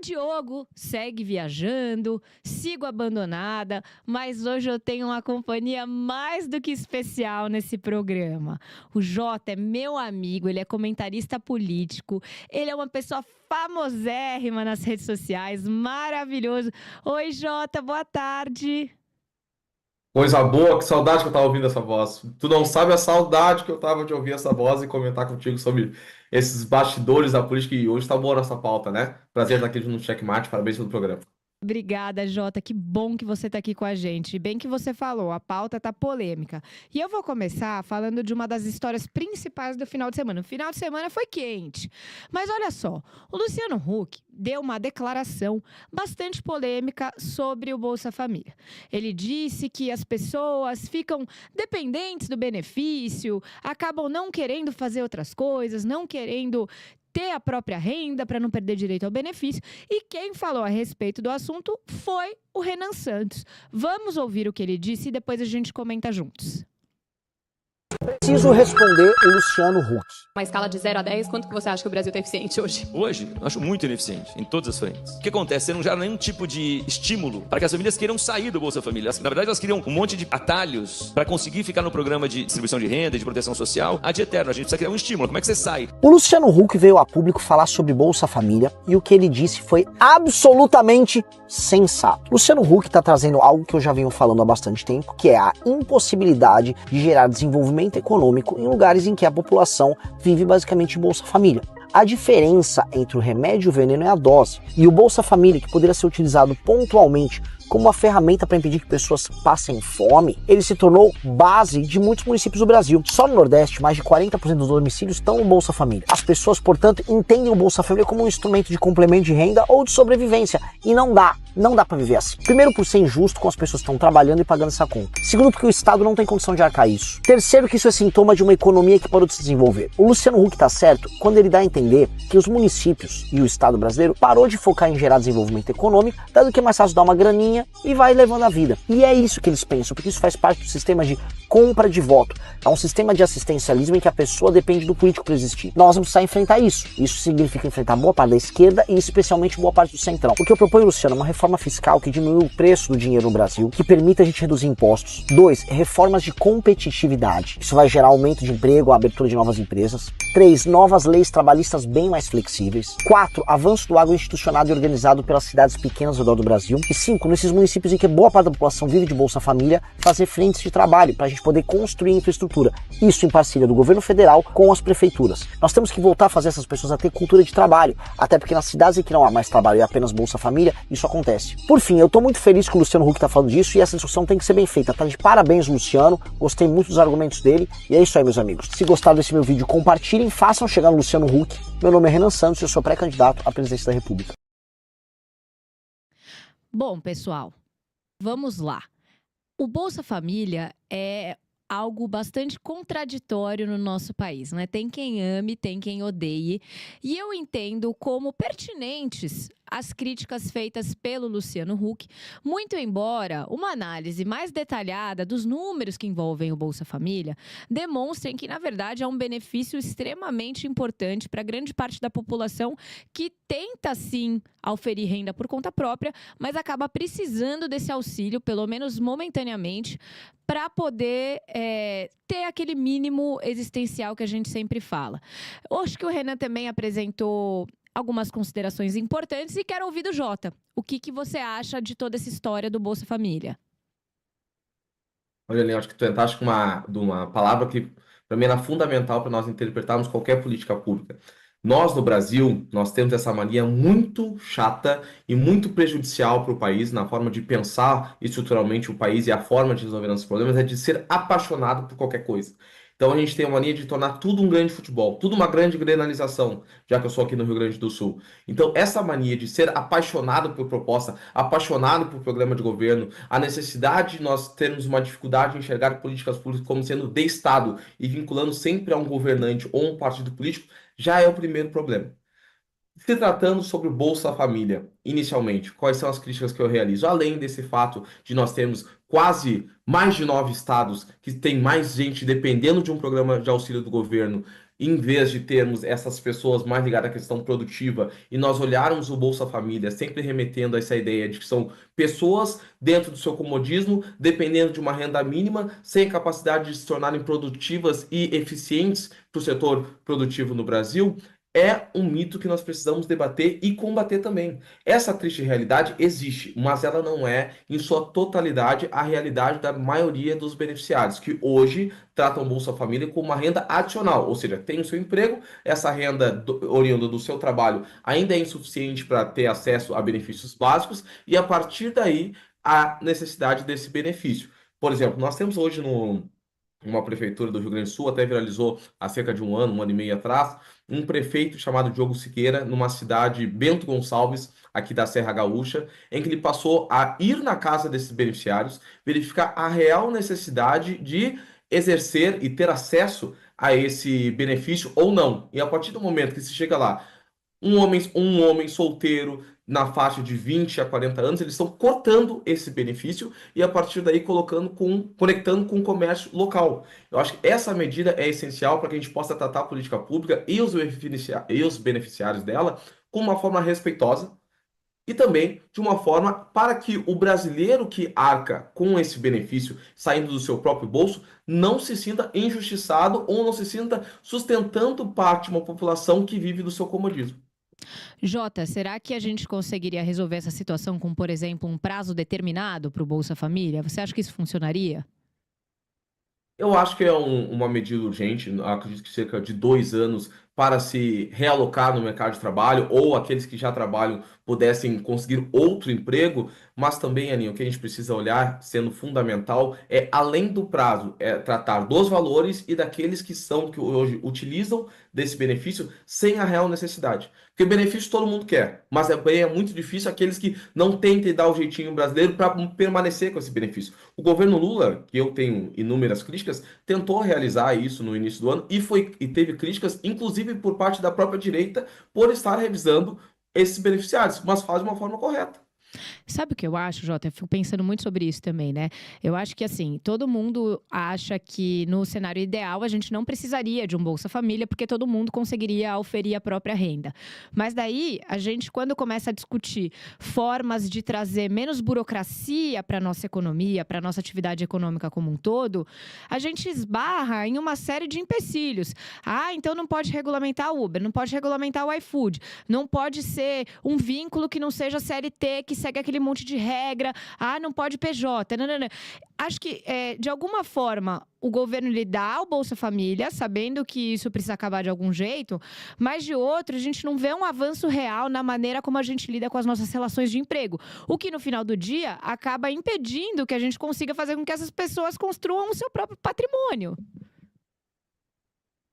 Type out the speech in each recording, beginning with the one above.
Diogo segue viajando, sigo abandonada, mas hoje eu tenho uma companhia mais do que especial nesse programa. O Jota é meu amigo, ele é comentarista político, ele é uma pessoa famosérrima nas redes sociais, maravilhoso. Oi, Jota, boa tarde. Coisa boa, que saudade que eu tava ouvindo essa voz. Tu não sabe a saudade que eu tava de ouvir essa voz e comentar contigo sobre esses bastidores da política e hoje tá boa a nossa pauta, né? Prazer estar aqui no Checkmate, parabéns pelo programa. Obrigada, Jota. Que bom que você está aqui com a gente. Bem que você falou, a pauta está polêmica. E eu vou começar falando de uma das histórias principais do final de semana. O final de semana foi quente. Mas olha só, o Luciano Huck deu uma declaração bastante polêmica sobre o Bolsa Família. Ele disse que as pessoas ficam dependentes do benefício, acabam não querendo fazer outras coisas, não querendo ter a própria renda para não perder direito ao benefício. E quem falou a respeito do assunto foi o Renan Santos. Vamos ouvir o que ele disse e depois a gente comenta juntos. Preciso responder o Luciano Huck. Uma escala de 0 a 10, quanto que você acha que o Brasil está eficiente hoje? Hoje, eu acho muito ineficiente, em todas as frentes. O que acontece? Você não gera nenhum tipo de estímulo para que as famílias queiram sair do Bolsa Família. Na verdade, elas queriam um monte de atalhos para conseguir ficar no programa de distribuição de renda, de proteção social, ad eterno. A gente precisa criar um estímulo. Como é que você sai? O Luciano Huck veio a público falar sobre Bolsa Família e o que ele disse foi absolutamente sensato. Luciano Huck está trazendo algo que eu já venho falando há bastante tempo, que é a impossibilidade de gerar desenvolvimento econômico em lugares em que a população vive basicamente de Bolsa Família. A diferença entre o remédio e o veneno é a dose. E o Bolsa Família, que poderia ser utilizado pontualmente como uma ferramenta para impedir que pessoas passem fome, ele se tornou base de muitos municípios do Brasil. Só no Nordeste, mais de 40% dos domicílios estão no Bolsa Família. As pessoas, portanto, entendem o Bolsa Família como um instrumento de complemento de renda ou de sobrevivência. E não dá para viver assim. Primeiro, por ser injusto com as pessoas que estão trabalhando e pagando essa conta. Segundo, porque o Estado não tem condição de arcar isso. Terceiro, que isso é sintoma de uma economia que parou de se desenvolver. O Luciano Huck tá certo quando ele dá a entender que os municípios e o Estado brasileiro parou de focar em gerar desenvolvimento econômico, dado que é mais fácil dar uma graninha e vai levando a vida. E é isso que eles pensam, porque isso faz parte do sistema de compra de voto. É um sistema de assistencialismo em que a pessoa depende do político para existir. Nós vamos precisar enfrentar isso. Isso significa enfrentar boa parte da esquerda e especialmente boa parte do centrão. O que eu proponho, Luciano, é uma reforma fiscal que diminua o preço do dinheiro no Brasil, que permita a gente reduzir impostos. 2, reformas de competitividade. Isso vai gerar aumento de emprego, a abertura de novas empresas. 3, novas leis trabalhistas bem mais flexíveis. 4, avanço do agro institucionado e organizado pelas cidades pequenas ao redor do Brasil. E 5, nesses municípios em que boa parte da população vive de Bolsa Família, fazer frentes de trabalho para a gente poder construir infraestrutura. Isso em parceria do governo federal com as prefeituras. Nós temos que voltar a fazer essas pessoas a ter cultura de trabalho, até porque nas cidades em que não há mais trabalho e apenas Bolsa Família, isso acontece. Por fim, eu tô muito feliz que o Luciano Huck tá falando disso e essa discussão tem que ser bem feita. Tá de parabéns, Luciano. Gostei muito dos argumentos dele. E é isso aí, meus amigos. Se gostaram desse meu vídeo, compartilhem, façam chegar no Luciano Huck. Meu nome é Renan Santos e eu sou pré-candidato à presidência da República. Bom, pessoal, vamos lá. O Bolsa Família é algo bastante contraditório no nosso país, né? Tem quem ame, tem quem odeie. E eu entendo como pertinentes as críticas feitas pelo Luciano Huck, muito embora uma análise mais detalhada dos números que envolvem o Bolsa Família demonstrem que, na verdade, é um benefício extremamente importante para grande parte da população que tenta, sim, auferir renda por conta própria, mas acaba precisando desse auxílio, pelo menos momentaneamente, para poder ter aquele mínimo existencial que a gente sempre fala. Eu acho que o Renan também apresentou algumas considerações importantes e quero ouvir do Jota. O que você acha de toda essa história do Bolsa Família? Olha, Leandro, acho que tu entraste de uma palavra que, para mim, era fundamental para nós interpretarmos qualquer política pública. Nós, no Brasil, nós temos essa mania muito chata e muito prejudicial para o país, na forma de pensar estruturalmente o país e a forma de resolver nossos problemas, é de ser apaixonado por qualquer coisa. Então a gente tem a mania de tornar tudo um grande futebol, tudo uma grande grenalização, já que eu sou aqui no Rio Grande do Sul. Então essa mania de ser apaixonado por proposta, apaixonado por programa de governo, a necessidade de nós termos uma dificuldade em enxergar políticas públicas como sendo de Estado e vinculando sempre a um governante ou um partido político, já é o primeiro problema. Se tratando sobre o Bolsa Família, inicialmente, quais são as críticas que eu realizo? Além desse fato de nós termos quase mais de 9 estados que tem mais gente dependendo de um programa de auxílio do governo em vez de termos essas pessoas mais ligadas à questão produtiva e nós olharmos o Bolsa Família sempre remetendo a essa ideia de que são pessoas dentro do seu comodismo, dependendo de uma renda mínima, sem capacidade de se tornarem produtivas e eficientes para o setor produtivo no Brasil, é um mito que nós precisamos debater e combater também. Essa triste realidade existe, mas ela não é, em sua totalidade, a realidade da maioria dos beneficiários, que hoje tratam o Bolsa Família como uma renda adicional, ou seja, tem o seu emprego, essa renda oriunda do seu trabalho ainda é insuficiente para ter acesso a benefícios básicos, e a partir daí, a necessidade desse benefício. Por exemplo, nós temos hoje uma prefeitura do Rio Grande do Sul, até viralizou há cerca de um ano e meio atrás, um prefeito chamado Diogo Siqueira, numa cidade, Bento Gonçalves, aqui da Serra Gaúcha, em que ele passou a ir na casa desses beneficiários, verificar a real necessidade de exercer e ter acesso a esse benefício ou não. E a partir do momento que se chega lá, um homem solteiro na faixa de 20 a 40 anos, eles estão cortando esse benefício e a partir daí conectando com o comércio local. Eu acho que essa medida é essencial para que a gente possa tratar a política pública e os beneficiários dela com uma forma respeitosa e também de uma forma para que o brasileiro que arca com esse benefício saindo do seu próprio bolso não se sinta injustiçado ou não se sinta sustentando parte de uma população que vive do seu comodismo. Jota, será que a gente conseguiria resolver essa situação com, por exemplo, um prazo determinado para o Bolsa Família? Você acha que isso funcionaria? Eu acho que é uma medida urgente, acredito que cerca de 2 anos para se realocar no mercado de trabalho ou aqueles que já trabalham pudessem conseguir outro emprego, mas também, Aninha, o que a gente precisa olhar, sendo fundamental, é além do prazo, é tratar dos valores e daqueles que hoje utilizam desse benefício sem a real necessidade. Porque benefício todo mundo quer, mas é muito difícil aqueles que não tentem dar o jeitinho brasileiro para permanecer com esse benefício. O governo Lula, que eu tenho inúmeras críticas, tentou realizar isso no início do ano e teve críticas, inclusive por parte da própria direita, por estar revisando esses beneficiários, mas faz de uma forma correta. Sabe o que eu acho, Jota? Eu fico pensando muito sobre isso também, né? Eu acho que, assim, todo mundo acha que no cenário ideal a gente não precisaria de um Bolsa Família, porque todo mundo conseguiria auferir a própria renda. Mas daí, a gente, quando começa a discutir formas de trazer menos burocracia para a nossa economia, para a nossa atividade econômica como um todo, a gente esbarra em uma série de empecilhos. Ah, então não pode regulamentar o Uber, não pode regulamentar o iFood, não pode ser um vínculo que não seja CLT, que segue aquele monte de regra, não pode PJ, nanana. Acho que, de alguma forma, o governo lhe dá o Bolsa Família, sabendo que isso precisa acabar de algum jeito, mas de outro, a gente não vê um avanço real na maneira como a gente lida com as nossas relações de emprego. O que, no final do dia, acaba impedindo que a gente consiga fazer com que essas pessoas construam o seu próprio patrimônio.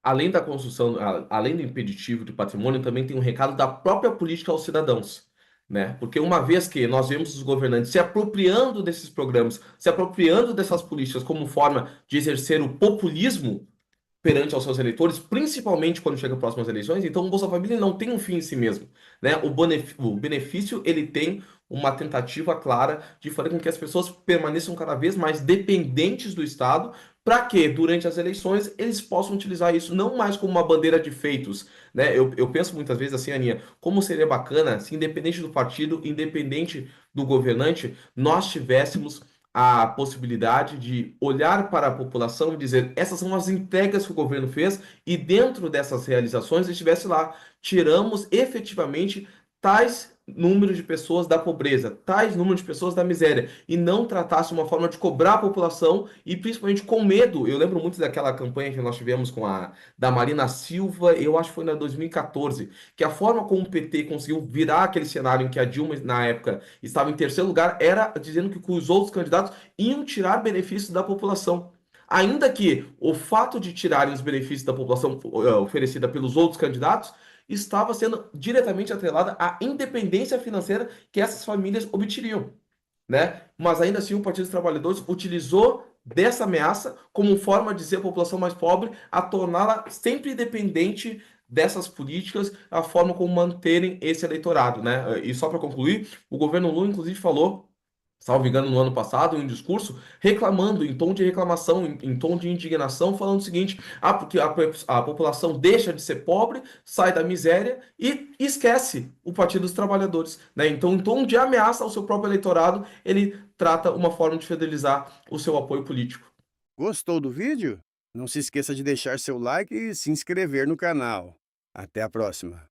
Além da construção, além do impeditivo de patrimônio, também tem um recado da própria política aos cidadãos, né? Porque uma vez que nós vemos os governantes se apropriando desses programas, se apropriando dessas políticas como forma de exercer o populismo perante aos seus eleitores, principalmente quando chega próximo às eleições, então o Bolsa Família não tem um fim em si mesmo, né? O benefício, ele tem uma tentativa clara de fazer com que as pessoas permaneçam cada vez mais dependentes do Estado, para que, durante as eleições, eles possam utilizar isso não mais como uma bandeira de feitos, né? Eu penso muitas vezes assim, Aninha, como seria bacana se, independente do partido, independente do governante, nós tivéssemos a possibilidade de olhar para a população e dizer, essas são as entregas que o governo fez e dentro dessas realizações estivesse lá, tiramos efetivamente tais números de pessoas da pobreza, tais números de pessoas da miséria, e não tratasse uma forma de cobrar a população e principalmente com medo. Eu lembro muito daquela campanha que nós tivemos da Marina Silva, eu acho que foi na 2014, que a forma como o PT conseguiu virar aquele cenário em que a Dilma, na época, estava em terceiro lugar, era dizendo que os outros candidatos iam tirar benefícios da população. Ainda que o fato de tirarem os benefícios da população oferecida pelos outros candidatos estava sendo diretamente atrelada à independência financeira que essas famílias obteriam, né? Mas ainda assim o Partido dos Trabalhadores utilizou dessa ameaça como forma de dizer à população mais pobre a torná-la sempre dependente dessas políticas, a forma como manterem esse eleitorado, né? E só para concluir, o governo Lula inclusive falou salvo engano, no ano passado, em um discurso, reclamando, em tom de reclamação, em tom de indignação, falando o seguinte: porque a população deixa de ser pobre, sai da miséria e esquece o Partido dos Trabalhadores, né? Então, em tom de ameaça ao seu próprio eleitorado, ele trata uma forma de fidelizar o seu apoio político. Gostou do vídeo? Não se esqueça de deixar seu like e se inscrever no canal. Até a próxima!